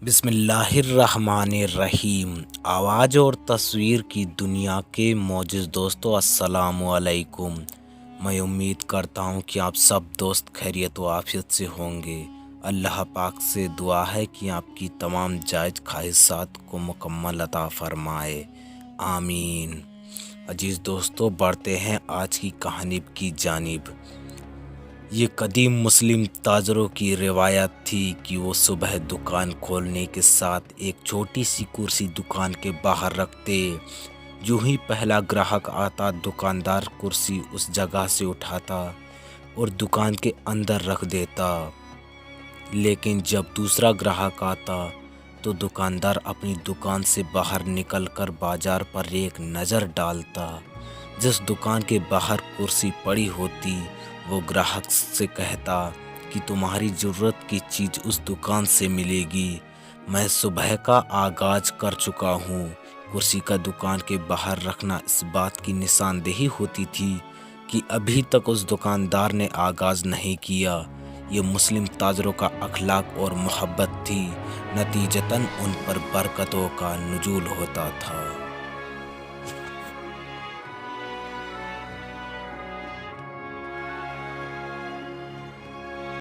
बिस्मिल्लाहिर्रहमानिर्रहीम। आवाज़ और तस्वीर की दुनिया के मौजूद दोस्तों, अस्सलामु अलैकुम। मैं उम्मीद करता हूँ कि आप सब दोस्त खैरियत व आफियत से होंगे। अल्लाह पाक से दुआ है कि आपकी तमाम जायज़ ख्वाहिशात को मुकम्मल अता फ़रमाए, आमीन। अजीज़ दोस्तों, बढ़ते हैं आज की कहानी की जानिब। ये कदीम मुस्लिम ताजरों की रिवायत थी कि वो सुबह दुकान खोलने के साथ एक छोटी सी कुर्सी दुकान के बाहर रखते। जो ही पहला ग्राहक आता, दुकानदार कुर्सी उस जगह से उठाता और दुकान के अंदर रख देता। लेकिन जब दूसरा ग्राहक आता तो दुकानदार अपनी दुकान से बाहर निकलकर बाजार पर एक नज़र डालता। जिस दुकान के बाहर कुर्सी पड़ी होती, वो ग्राहक से कहता कि तुम्हारी ज़रूरत की चीज़ उस दुकान से मिलेगी। मैं सुबह का आगाज़ कर चुका हूँ। कुर्सी का दुकान के बाहर रखना इस बात की निशानदेही होती थी कि अभी तक उस दुकानदार ने आगाज़ नहीं किया। ये मुस्लिम ताजरों का अखलाक और मोहब्बत थी। नतीजतन उन पर बरकतों का नुज़ूल होता था।